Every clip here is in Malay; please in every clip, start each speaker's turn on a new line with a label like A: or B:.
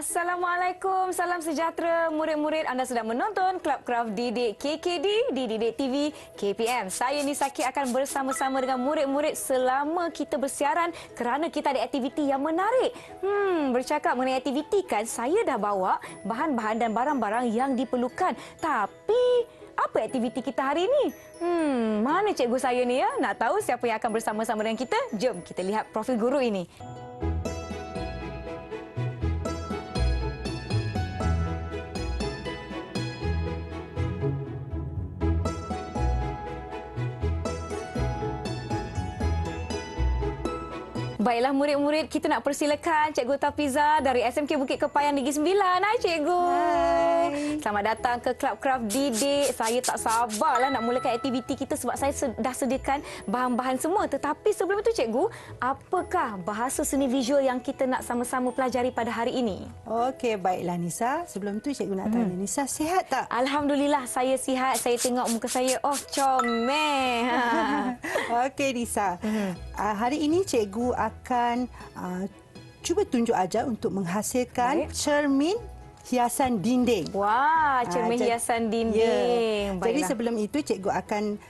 A: Assalamualaikum, salam sejahtera murid-murid. Anda sedang menonton Club Craft Didik KKD di Didik TV KPM. Saya Nisa K akan bersama-sama dengan murid-murid selama kita bersiaran kerana kita ada aktiviti yang menarik. Bercakap mengenai aktiviti kan, saya dah bawa bahan-bahan dan barang-barang yang diperlukan. Tapi apa aktiviti kita hari ini? Mana cikgu saya ni ya? Nak tahu siapa yang akan bersama-sama dengan kita? Jom kita lihat profil guru ini. Baiklah murid-murid, kita nak persilakan Cikgu Tafiza dari SMK Bukit Kepayan Negeri Sembilan. Hai Cikgu.
B: Hai.
A: Selamat datang ke Club Craft Didik. Saya tak sabarlah nak mulakan aktiviti kita sebab saya dah sediakan bahan-bahan semua. Tetapi sebelum itu Cikgu, apakah bahasa seni visual yang kita nak sama-sama pelajari pada hari ini?
B: Okey, baiklah Nisa. Sebelum tu Cikgu nak tanya Nisa, sihat tak?
A: Alhamdulillah, saya sihat. Saya tengok muka saya, comel.
B: Okey Nisa. Hari ini Cikgu akan cuba tunjuk ajar untuk menghasilkan cermin hiasan dinding.
A: Wah, cermin hiasan dinding.
B: Ya. Jadi sebelum itu Cikgu akan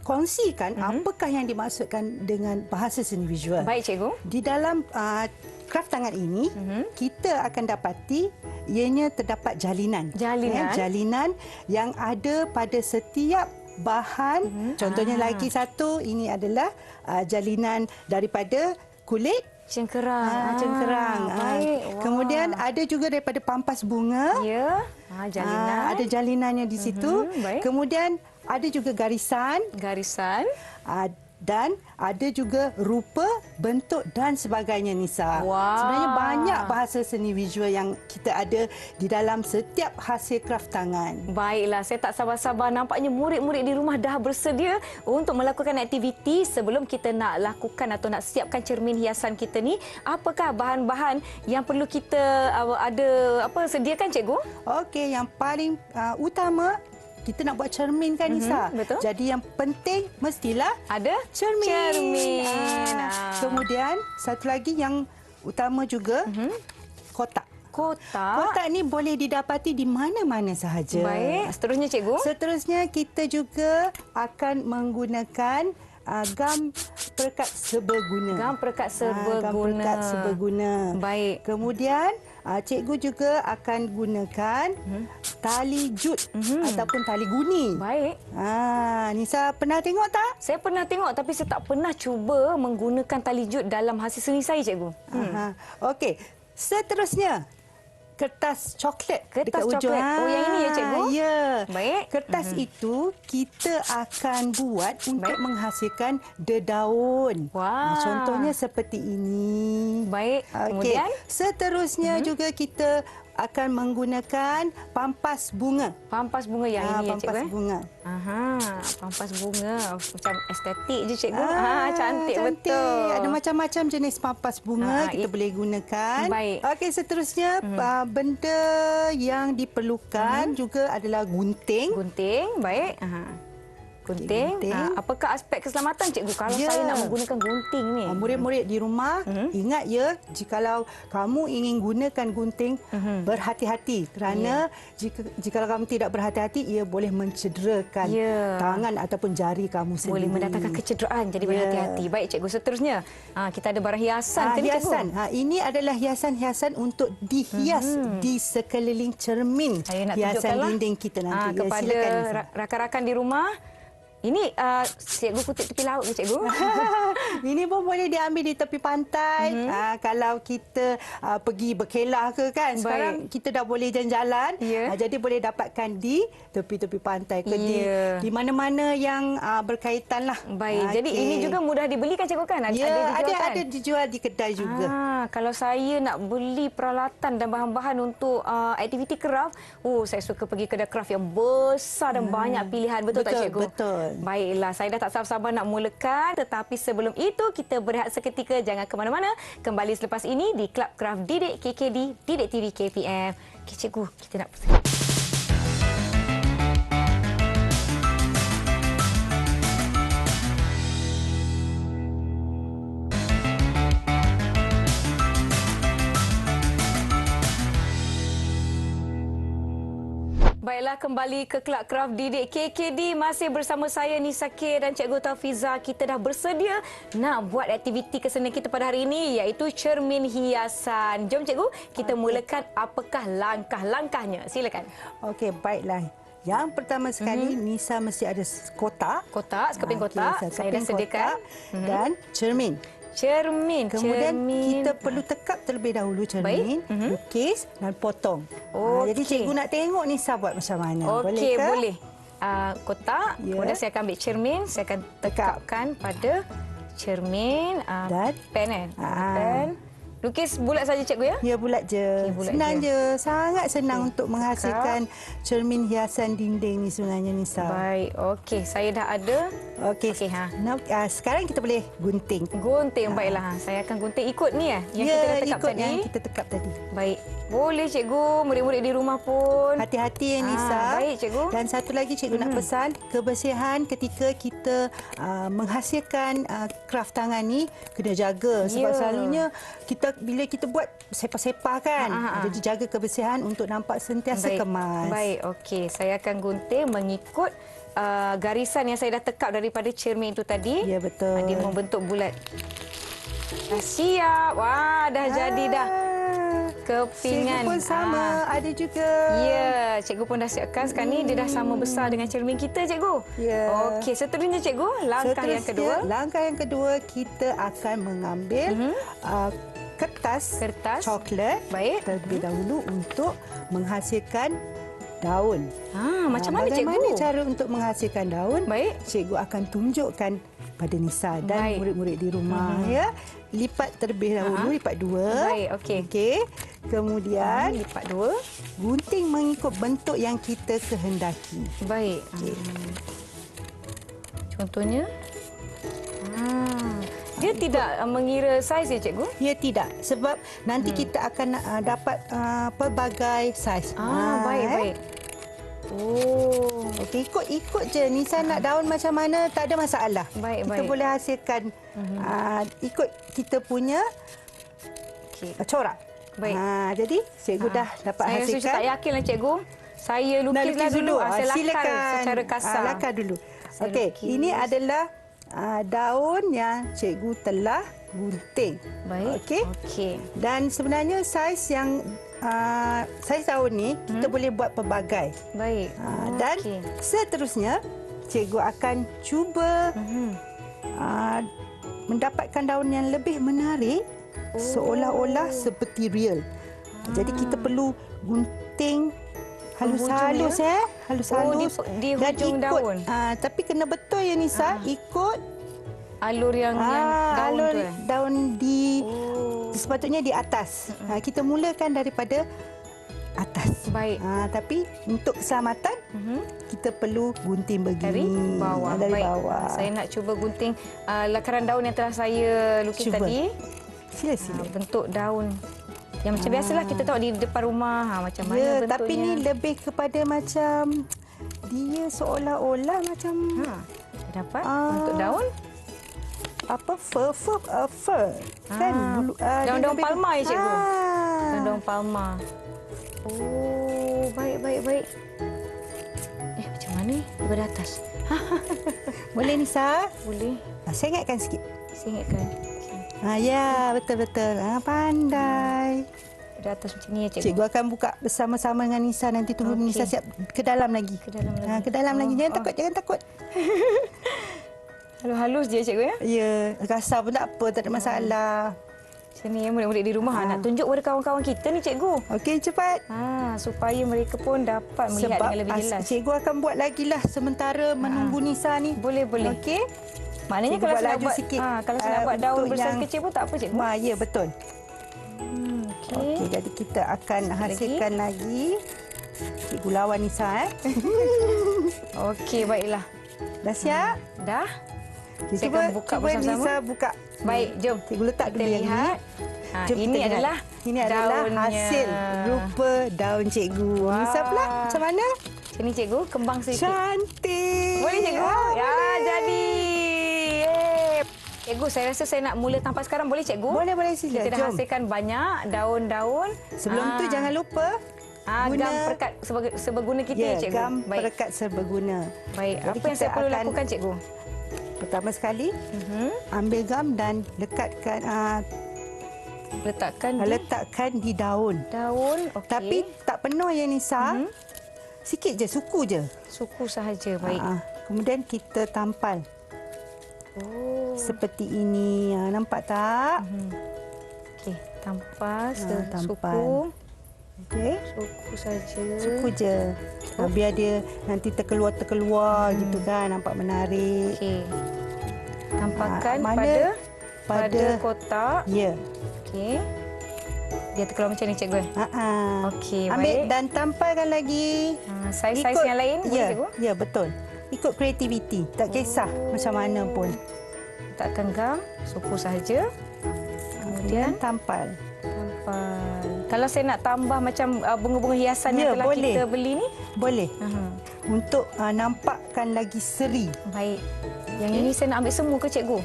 B: kongsikan apakah yang dimaksudkan dengan bahasa seni visual.
A: Baik Cikgu.
B: Di dalam kraft tangan ini, kita akan dapati ianya terdapat jalinan. Jalinan yang ada pada setiap bahan. Contohnya lagi satu, ini adalah jalinan daripada kulit
A: cengkerang.
B: Baik. Kemudian ada juga daripada pampas bunga.
A: Ya. Jalinan.
B: Ada jalinannya di situ.
A: Baik.
B: Kemudian ada juga garisan. Dan ada juga rupa, bentuk dan sebagainya Nisa.
A: Wah.
B: Sebenarnya banyak bahasa seni visual yang kita ada di dalam setiap hasil kraft tangan.
A: Baiklah, saya tak sabar-sabar. Nampaknya murid-murid di rumah dah bersedia untuk melakukan aktiviti sebelum kita nak lakukan atau nak siapkan cermin hiasan kita ni. Apakah bahan-bahan yang perlu kita sediakan Cikgu?
B: Okey, yang paling utama, kita nak buat cermin kan Nisa?
A: Betul.
B: Jadi yang penting mestilah
A: ada
B: cermin. Kemudian satu lagi yang utama juga, kotak. Kotak ni boleh didapati di mana-mana sahaja.
A: Baik, seterusnya Cikgu?
B: Seterusnya kita juga akan menggunakan gam perekat seberguna.
A: Gam perekat seberguna. Baik.
B: Kemudian cikgu juga akan gunakan tali jut ataupun tali guni.
A: Baik.
B: Nisa pernah tengok tak?
A: Saya pernah tengok tapi saya tak pernah cuba menggunakan tali jut dalam hasil seni saya Cikgu.
B: Okey. Seterusnya, kertas coklat dekat
A: coklat.
B: ujung.
A: Oh, yang ini ya Cikgu?
B: Ya.
A: Baik.
B: Kertas itu kita akan buat untuk menghasilkan dedaun.
A: Wah.
B: Contohnya seperti ini.
A: Baik.
B: Okey. Seterusnya juga kita akan menggunakan pampas bunga.
A: Pampas bunga yang ini ya Cikgu?
B: Pampas bunga.
A: Pampas bunga. Macam estetik je Cikgu. Cantik betul.
B: Ada macam-macam jenis pampas bunga kita boleh gunakan.
A: Baik.
B: Okey, seterusnya benda yang diperlukan juga adalah gunting.
A: Gunting, baik. Gunting. Apakah aspek keselamatan Cikgu kalau saya nak menggunakan gunting ni?
B: Murid-murid di rumah, ingat ya, jikalau kamu ingin gunakan gunting, berhati-hati kerana jika kamu tidak berhati-hati, ia boleh mencederakan tangan ataupun jari kamu sendiri.
A: Boleh mendatangkan kecederaan, jadi berhati-hati. Baik Cikgu, seterusnya kita ada barang hiasan.
B: Hiasan. Ini adalah hiasan-hiasan untuk dihias di sekeliling cermin hiasan dinding kita nanti.
A: Kepada rakan-rakan di rumah, ini Cikgu kutip tepi laut ke Cikgu?
B: Ini pun boleh diambil di tepi pantai. Kalau kita pergi berkelah ke kan. Sekarang kita dah boleh jalan-jalan. Jadi boleh dapatkan di tepi-tepi pantai ke di mana-mana yang berkaitan lah.
A: Baik. Jadi ini juga mudah dibeli kan Cikgu kan?
B: Ada dijual di kedai juga.
A: Kalau saya nak beli peralatan dan bahan-bahan untuk aktiviti kraft, saya suka pergi kedai kraft yang besar dan banyak pilihan. Betul tak Cikgu?
B: Betul.
A: Baiklah, saya dah tak sabar-sabar nak mulakan. Tetapi sebelum itu, kita berehat seketika. Jangan ke mana-mana. Kembali selepas ini di Club Craft Didik KKD, Didik TV KPM. Okay, Cikgu, kita nak Baiklah, kembali ke Kelab Kraft Didik KKD. Masih bersama saya Nisa K dan Cikgu Taufiza. Kita dah bersedia nak buat aktiviti kesenian kita pada hari ini, iaitu cermin hiasan. Jom Cikgu, kita mulakan apakah langkah-langkahnya. Silakan.
B: Okey, baiklah. Yang pertama sekali, Nisa mesti ada kotak.
A: Kotak, sekeping kotak. Saya dah sediakan.
B: Dan cermin.
A: Cermin.
B: Kemudian
A: cermin.
B: kita perlu tekap terlebih dahulu cermin, lukis dan potong.
A: Okey.
B: Jadi cikgu nak tengok Nisa buat macam mana.
A: Okey,
B: ke?
A: boleh. Kotak,
B: Ya.
A: kemudian saya akan ambil cermin, saya akan tekapkan pada cermin
B: Dan?
A: pen pen. Lukis bulat saja cikgu ya?
B: Ya, bulat je.
A: Okey, bulat
B: senang
A: je.
B: je. Sangat senang untuk menghasilkan cermin hiasan dinding ni sebenarnya, Nisa.
A: Baik, okey. Saya dah ada.
B: Okey.
A: Okey,
B: Now, sekarang kita boleh gunting.
A: Gunting, baiklah. Saya akan gunting ikut ni yang
B: Ya,
A: kita dah tekap
B: ikut
A: tadi.
B: yang kita tekap tadi.
A: Baik. Boleh cikgu, murid-murid di rumah pun.
B: Hati-hati ya, Nisa.
A: Baik cikgu.
B: Dan satu lagi cikgu nak pesan, kebersihan ketika kita menghasilkan kraft tangan ni kena jaga. Sebab
A: Ya.
B: selalunya bila kita buat sepah-sepah kan. Jadi jaga kebersihan untuk nampak sentiasa kemas.
A: Baik, okey. Saya akan gunting mengikut garisan yang saya dah tekap daripada cermin itu tadi.
B: Ya, betul.
A: Dia membentuk bulat. Dah siap. Wah, dah jadi dah. Kepingan.
B: Cikgu pun sama, ada juga.
A: Ya, cikgu pun dah siapkan. Sekarang ni dia dah sama besar dengan cermin kita, cikgu.
B: Ya.
A: Okey, seterusnya cikgu, langkah yang kedua.
B: Langkah yang kedua, kita akan mengambil kertas coklat
A: Baik.
B: terlebih dahulu untuk menghasilkan daun.
A: Macam mana cikgu?
B: Bagaimana cara untuk menghasilkan daun?
A: Baik.
B: Cikgu akan tunjukkan pada Nisa dan
A: Baik.
B: murid-murid di rumah. Ya, lipat terlebih dahulu, lipat dua.
A: Baik, okey.
B: Okey. Kemudian
A: Lipat dua.
B: gunting mengikut bentuk yang kita kehendaki.
A: Baik. Contohnya. Dia tidak mengira saiz ya cikgu?
B: Ya, tidak. Sebab nanti kita akan dapat pelbagai saiz.
A: Baik. Oh.
B: Okey, ikut je. Nisa nak daun macam mana, tak ada masalah.
A: Baik,
B: kita
A: baik.
B: boleh hasilkan ikut kita punya corak.
A: Baik.
B: Jadi, cikgu dah dapat
A: Saya
B: hasilkan.
A: tak yakinlah cikgu. Saya
B: Nak
A: lukislah dulu. Saya lakar
B: Silakan.
A: secara kasar.
B: Lakar dulu.
A: Saya
B: Okey,
A: lukis.
B: ini adalah daun yang cikgu telah gunting.
A: Baik. Okey.
B: Dan sebenarnya saiz daun ni kita boleh buat pelbagai.
A: Baik.
B: Dan seterusnya cikgu akan cuba mendapatkan daun yang lebih menarik seolah-olah seperti real. Jadi kita perlu gunting halus-halus halus-halus
A: di
B: dan
A: hujung
B: ikut,
A: daun.
B: tapi kena betul ya Nisa, ikut
A: Alur yang daun
B: alur
A: tu.
B: daun sepatutnya di atas. Kita mulakan daripada atas.
A: Baik.
B: Tapi untuk keselamatan kita perlu gunting begini
A: Dari bawah.
B: dari
A: Baik.
B: bawah.
A: Saya nak cuba gunting lakaran daun yang telah saya lukis
B: Cuba.
A: tadi.
B: Sila-sila.
A: Bentuk daun. Yang macam biasalah kita tengok di depan rumah. Macam mana
B: Ya,
A: bentuknya.
B: tapi ni lebih kepada macam dia seolah-olah macam
A: Dapat bentuk daun.
B: apa fur kan bulu
A: Daun-daun
B: dia
A: palma ya cikgu. Daun-daun
B: lebih-
A: palma. Oh, baik. Macam mana ni? Daripada atas.
B: Boleh Nisa?
A: Boleh.
B: Saya ingatkan sikit.
A: Saya ingatkan.
B: Ya, betul-betul. Pandai.
A: Daripada atas macam ni ya cikgu.
B: Cikgu akan buka bersama-sama dengan Nisa. Nanti tunggu
A: Okey.
B: Nisa siap ke dalam lagi.
A: Ke dalam lagi.
B: Ke dalam lagi. Jangan takut.
A: Halus je cikgu ya.
B: Ya, kasar pun tak apa. Tak ada masalah.
A: Macam ni ya murid-murid di rumah nak tunjuk kepada kawan-kawan kita ni cikgu.
B: Okey, cepat.
A: Supaya mereka pun dapat melihat
B: Sebab
A: dengan lebih jelas.
B: cikgu akan buat lagi lah sementara menunggu Nisa ni.
A: Boleh.
B: Okey.
A: Maknanya
B: Cikgu
A: kalau
B: buat
A: saya nak
B: laju
A: buat
B: sikit,
A: kalau saya nak buat daun
B: untuk
A: besar
B: yang-
A: kecil pun tak apa cikgu.
B: Ya, betul.
A: Okey.
B: Okey, jadi kita akan hasilkan lagi. Cikgu lawan Nisa.
A: Okey, baiklah.
B: Dah siap?
A: Dah.
B: Okay,
A: Saya akan buka bersama-sama.
B: Nisa buka.
A: Baik, jom.
B: Cikgu letak
A: Kita
B: dulu yang
A: lihat.
B: ni. Jom
A: Ini
B: kita lihat.
A: adalah
B: Ini adalah
A: daunnya.
B: hasil rupa daun cikgu. Nisa pula macam mana?
A: Sini cikgu, kembang sedikit.
B: Cantik.
A: Boleh cikgu? Ya,
B: boleh.
A: jadi. Yeay. Cikgu, saya rasa saya nak mula tampak sekarang. Boleh cikgu?
B: Boleh, sila.
A: Kita dah
B: Jom.
A: hasilkan banyak daun-daun.
B: Sebelum tu jangan lupa guna
A: gam perekat seberguna kita,
B: ya,
A: cikgu.
B: gam
A: Baik.
B: perekat seberguna.
A: Baik,
B: Jadi
A: apa yang saya perlu lakukan, cikgu?
B: Pertama sekali, ambil gam dan letakkan di daun.
A: Daun, okey.
B: Tapi tak penuh ya Nisa. Sikit je, suku je.
A: Suku sahaja, baik.
B: Kemudian kita tampal.
A: Oh.
B: Seperti ini. Nampak tak?
A: Okey, tampal
B: tampal.
A: suku.
B: Okey.
A: Suku saja.
B: Suku je. Biar dia nanti terkeluar gitu kan. Nampak menarik.
A: Okey. Tampakkan pada kotak.
B: Ya.
A: Okey. Dia terkeluar macam ni, cikgu. Okey,
B: ambil
A: baik.
B: dan tampalkan lagi.
A: Saiz-saiz yang lain boleh,
B: ya,
A: cikgu?
B: Ya, betul. Ikut kreativiti. Tak kisah macam mana pun.
A: Letakkan gam, suku sahaja. Kemudian
B: tampal.
A: Kalau saya nak tambah macam bunga-bunga hiasan yang telah
B: boleh.
A: kita beli ni?
B: Boleh. Untuk nampakkan lagi seri.
A: Baik. Yang ini saya nak ambil semua ke, cikgu?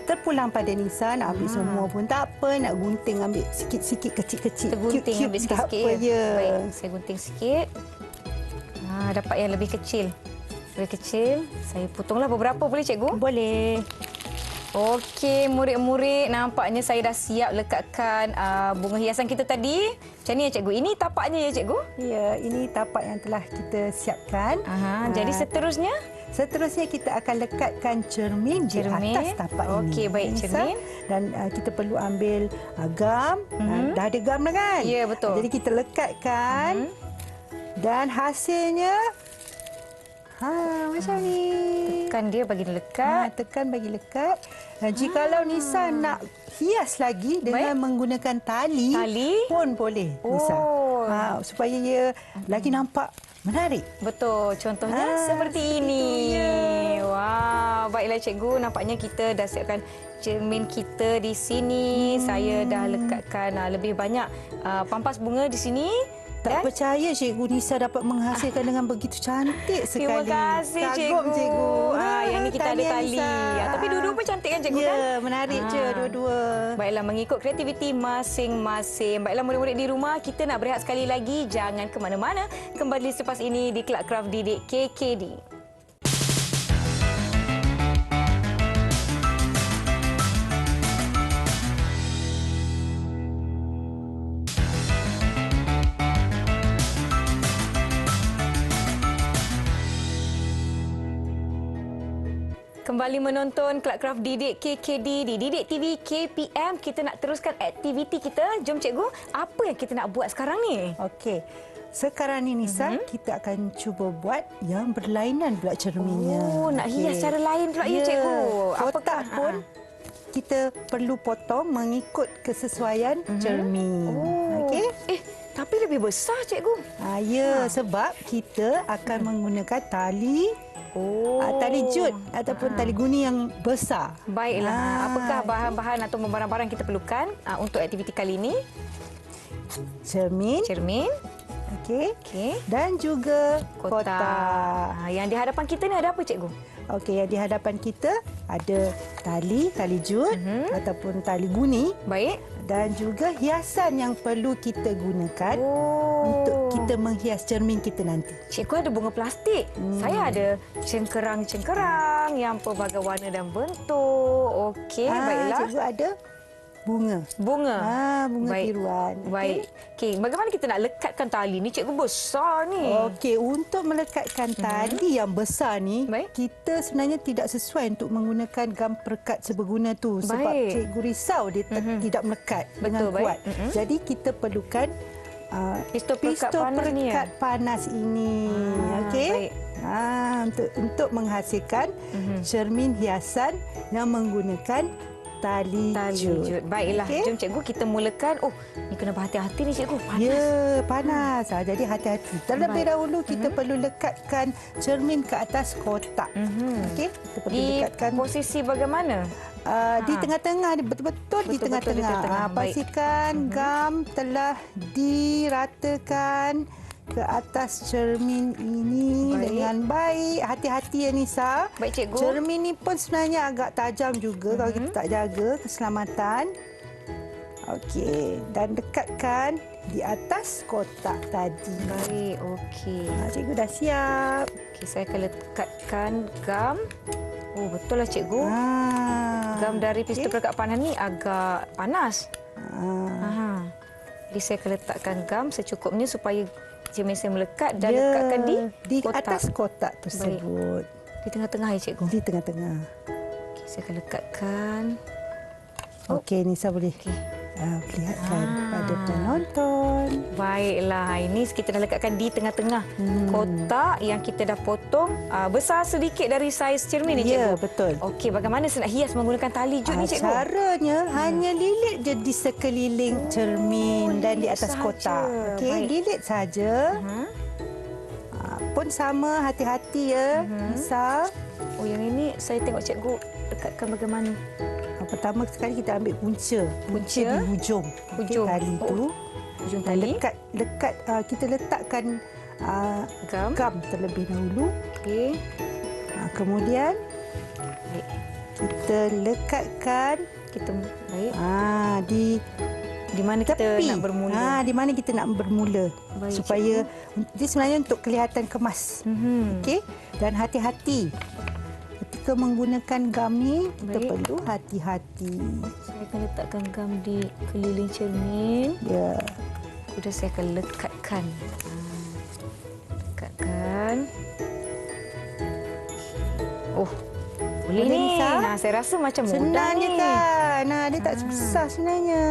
B: Terpulang pada Nisa, nak ambil semua pun tak apa, nak gunting ambil sikit-sikit kecil-kecil.
A: Tergunting ambil sikit-sikit
B: ya.
A: ya. Baik, saya gunting sikit. Dapat yang lebih kecil. Lebih kecil, saya potonglah beberapa boleh, cikgu?
B: Boleh.
A: Okey, murid-murid, nampaknya saya dah siap lekatkan bunga hiasan kita tadi. Macam ni ya, cikgu? Ini tapaknya ya, cikgu?
B: Ya, ini tapak yang telah kita siapkan.
A: Jadi seterusnya?
B: Seterusnya kita akan lekatkan cermin di atas tapak ini.
A: Okey, baik, cermin.
B: Dan kita perlu ambil gam. Dah ada gam dah kan?
A: Ya, betul.
B: Jadi kita lekatkan. Dan hasilnya macam ni.
A: Tekan dia bagi lekat.
B: Tekan bagi lekat. Dan jikalau Nisa nak hias lagi dengan menggunakan tali pun boleh, Nisa. Supaya ia lagi nampak menarik.
A: Betul. Contohnya seperti ini. Wah, baiklah cikgu. Nampaknya kita dah siapkan cermin kita di sini. Saya dah lekatkan lebih banyak pampas bunga di sini.
B: Tak percaya Cikgu Nisa dapat menghasilkan dengan begitu cantik sekali.
A: Terima kasih,
B: Kagum, Cikgu.
A: Yang ni kita ada tali. Tapi dua-dua pun cantik kan, Cikgu?
B: Ya, menarik je dua-dua.
A: Baiklah, mengikut kreativiti masing-masing. Baiklah, murid-murid di rumah, kita nak berehat sekali lagi. Jangan ke mana-mana. Kembali selepas ini di Kelab Kraft Didik KKD. Kembali menonton Kelab Kraft Didik KKD di Didik TV KPM. Kita nak teruskan aktiviti kita. Jom cikgu, apa yang kita nak buat sekarang ni?
B: Okey. Sekarang ni Nisa, kita akan cuba buat yang berlainan pula cerminnya.
A: Nak hias cara lain pula ya, cikgu.
B: Kotak pun kita perlu potong mengikut kesesuaian cermin. Okey.
A: Tapi lebih besar, cikgu.
B: Sebab kita akan menggunakan tali tali jut ataupun tali guni yang besar.
A: Baiklah. Apakah bahan-bahan atau barang-barang kita perlukan untuk aktiviti kali ini?
B: Cermin. Okey. Dan juga kotak.
A: Yang di hadapan kita ni ada apa, cikgu?
B: Okey, yang di hadapan kita ada tali jut ataupun tali guni.
A: Baik.
B: Dan juga hiasan yang perlu kita gunakan untuk kita menghias cermin kita nanti.
A: Cikgu ada bunga plastik. Saya ada cengkerang-cengkerang yang pelbagai warna dan bentuk. Okey, baiklah.
B: Cikgu ada bunga.
A: Bunga
B: Tiruan.
A: Baik. Okey, bagaimana kita nak lekatkan tali ni? Cikgu besar ni.
B: Okey, untuk melekatkan tali yang besar ni, kita sebenarnya tidak sesuai untuk menggunakan gam perekat seberguna tu. Sebab cikgu risau dia tidak melekat dengan kuat. Jadi kita perlukan pistol perekat panas ini. Okey. Untuk menghasilkan cermin hiasan yang menggunakan tali jut.
A: Baiklah, jom cikgu kita mulakan. Ni kena berhati-hati ni, cikgu. Panas.
B: Ya, panas. Jadi hati-hati. Terlebih dahulu kita perlu lekatkan cermin ke atas kotak. Okey, kita perlu lekatkan.
A: Di posisi bagaimana?
B: Di tengah-tengah, betul-betul di tengah-tengah. Pastikan gam telah diratakan ke atas cermin ini dengan baik. Hati-hati ya Nisa.
A: Baik, cikgu.
B: Cermin ni pun sebenarnya agak tajam juga kalau kita tak jaga keselamatan. Okey, dan dekatkan di atas kotak tadi.
A: Baik, okey.
B: Cikgu dah siap.
A: Okey, saya akan lekatkan gam. Oh, betul lah cikgu. Gam dari pistol perekat panas ni agak panas. Jadi saya akan letakkan gam secukupnya supaya cermin saya melekat dan lekatkan di kotak.
B: Atas kotak tersebut.
A: Baik. Di tengah-tengah ya cikgu?
B: Di tengah-tengah.
A: Okey, saya akan lekatkan.
B: Okey, Nisa boleh perlihatkan pada penonton.
A: Baiklah, ini kita dah lekatkan di tengah-tengah kotak yang kita dah potong besar sedikit dari saiz cermin ni cikgu.
B: Ya, betul.
A: Okey, bagaimana saya nak hias menggunakan tali jut ni cikgu?
B: Caranya hanya lilit je di sekeliling cermin dan di atas
A: sahaja.
B: kotak. Okey, lilit saja. Pun sama, hati-hati ya, Nisa.
A: Oh, yang ini saya tengok cikgu lekatkan bagaimana.
B: Pertama sekali kita ambil punca di hujung. Tali tu.
A: Hujung tali.
B: Lekat kita letakkan gam terlebih dahulu.
A: Okey.
B: Kemudian kita lekatkan
A: di mana kita
B: tepi.
A: nak bermula.
B: Di mana kita nak bermula.
A: Baik,
B: supaya dia sebenarnya untuk kelihatan kemas. Okey, dan hati-hati. Ketika menggunakan gam ni, kita perlu hati-hati.
A: Saya akan letakkan gam di keliling cermin.
B: Ya.
A: Kemudian saya akan lekatkan. Lekatkan. Oh, boleh ni. Saya rasa macam mudah
B: senang
A: ni.
B: Je kan. Dia tak susah sebenarnya.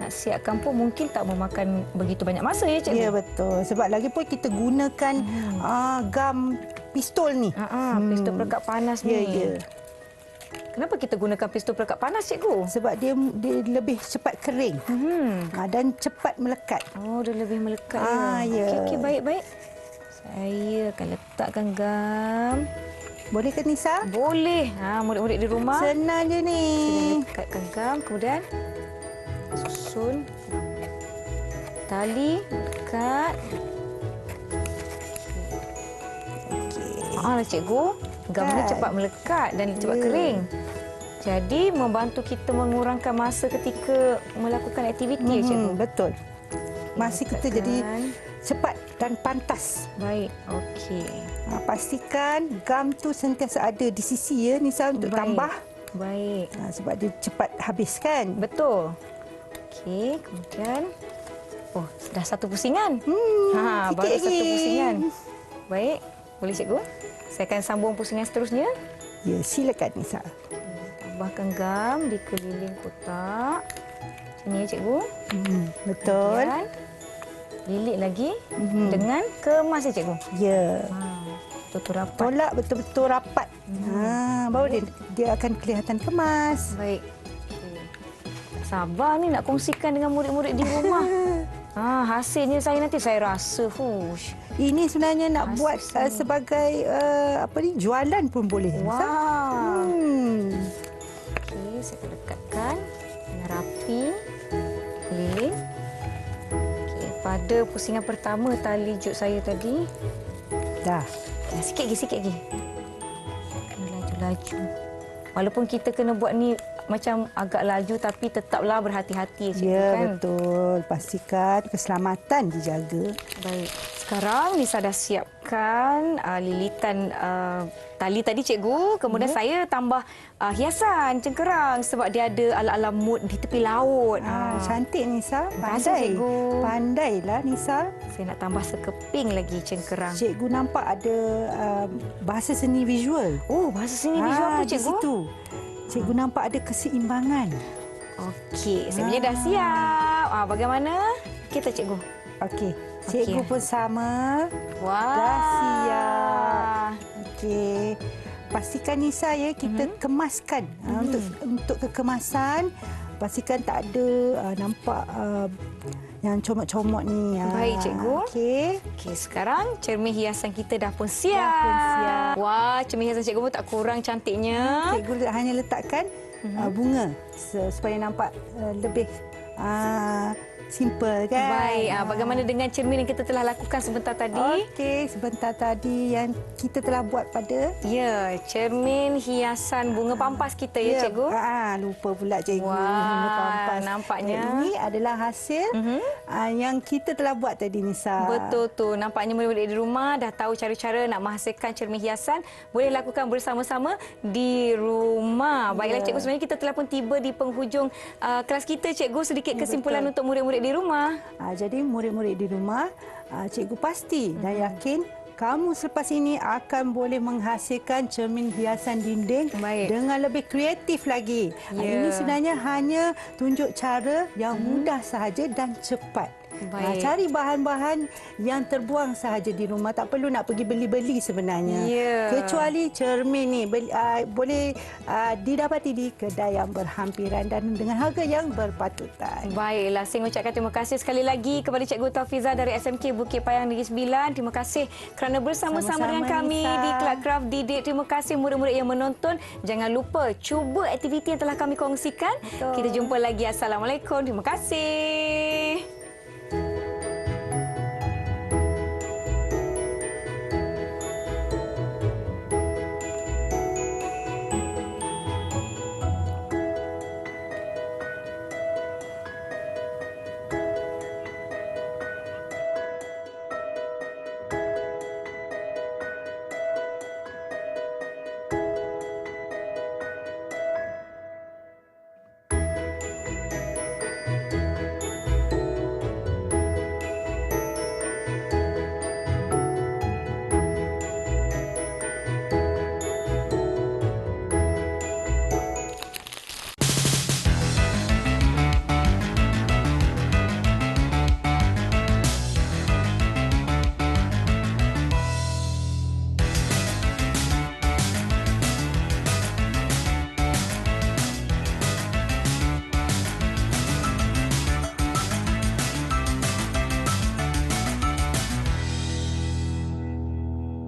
A: Nak siapkan pun mungkin tak memakan begitu banyak masa ya cikgu?
B: Ya, betul. Sebab lagi pun kita gunakan gam pistol ni.
A: Pistol perekat panas ni.
B: Ya.
A: Kenapa kita gunakan pistol perekat panas, cikgu?
B: Sebab dia lebih cepat kering dan cepat melekat.
A: Oh, dia lebih melekat
B: ya.
A: Okey, baik. Saya akan letakkan gam.
B: Boleh ke Nisa?
A: Boleh. Murid-murid di rumah.
B: Senang je ni.
A: Saya lekatkan gam, kemudian susun tali, lekat. Cikgu, gam ni cepat melekat dan cepat kering. Jadi membantu kita mengurangkan masa ketika melakukan aktiviti, cikgu.
B: Betul. Masa kita jadi cepat dan pantas.
A: Baik, okey.
B: Pastikan gam tu sentiasa ada di sisi ya Nisa untuk tambah.
A: Baik.
B: Sebab dia cepat habis kan?
A: Betul. Okey, kemudian dah satu pusingan. Baru satu pusingan. Baik, boleh cikgu? Saya akan sambung pusingan seterusnya.
B: Ya, silakan Nisa.
A: Tambahkan gam di keliling kotak. Macam ni ya cikgu.
B: Betul.
A: Kemudian lilit lagi dengan kemas ya cikgu.
B: Ya.
A: Betul-betul rapat.
B: Tolak betul-betul rapat. Baru dia akan kelihatan kemas.
A: Baik. Tak sabar ni nak kongsikan dengan murid-murid di rumah. Hasilnya saya rasa
B: ini sebenarnya nak buat sebagai jualan pun boleh.
A: Wow. Okey, saya akan lekatkan dengan rapi. Okey. Pada pusingan pertama tali jut saya tadi.
B: Dah.
A: Sikit lagi. Kena laju-laju. Walaupun kita kena buat ni macam agak laju tapi tetaplah berhati-hati cikgu
B: ya,
A: kan.
B: Betul. Pastikan keselamatan dijaga.
A: Baik. Sekarang Nisa dah siapkan lilitan tali tadi cikgu. Kemudian saya tambah hiasan cengkerang sebab dia ada ala-ala mood di tepi laut.
B: Cantik Nisa.
A: Pandai. Cikgu.
B: Pandailah Nisa.
A: Saya nak tambah sekeping lagi cengkerang.
B: Cikgu nampak ada bahasa seni visual.
A: Oh, bahasa seni visual apa cikgu?
B: Di situ. Cikgu nampak ada keseimbangan.
A: Okey, sebenarnya dah siap. Bagaimana kita cikgu?
B: Okey. Cikgu pun sama.
A: Wah.
B: Dah siap. Okey. Pastikan Nisa ya kita kemaskan. Untuk kekemasan pastikan tak ada nampak yang comot-comot ni.
A: Baik cikgu.
B: Okey.
A: Sekarang cermin hiasan kita dah pun siap. Wah, cermin hiasan cikgu pun tak kurang cantiknya.
B: Cikgu hanya letakkan bunga supaya nampak lebih simple kan.
A: Baik, bagaimana dengan cermin yang kita telah lakukan sebentar tadi?
B: Okey, sebentar tadi yang kita telah buat pada
A: ya, cermin hiasan bunga pampas kita ya, cikgu.
B: Lupa pula cikgu.
A: Wah,
B: bunga pampas.
A: nampaknya.
B: Ini adalah hasil yang kita telah buat tadi, Nisa.
A: Betul tu. Nampaknya murid-murid di rumah dah tahu cara-cara nak menghasilkan cermin hiasan. Boleh lakukan bersama-sama di rumah. Baiklah cikgu, sebenarnya kita telah pun tiba di penghujung kelas kita, cikgu. Sedikit kesimpulan untuk murid-murid di rumah.
B: Jadi murid-murid di rumah, cikgu pasti dan yakin kamu selepas ini akan boleh menghasilkan cermin hiasan dinding dengan lebih kreatif lagi. Ini sebenarnya hanya tunjuk cara yang mudah sahaja dan cepat. Cari bahan-bahan yang terbuang sahaja di rumah. Tak perlu nak pergi beli-beli sebenarnya. Kecuali cermin ni boleh didapati di kedai yang berhampiran dan dengan harga yang berpatutan.
A: Baiklah, saya mengucapkan terima kasih sekali lagi kepada Cikgu Taufiza dari SMK Bukit Payang Negeri Sembilan. Terima kasih kerana bersama-sama dengan kami di Club Craft Didik. Terima kasih murid-murid yang menonton. Jangan lupa cuba aktiviti yang telah kami kongsikan. Kita jumpa lagi. Assalamualaikum. Terima kasih.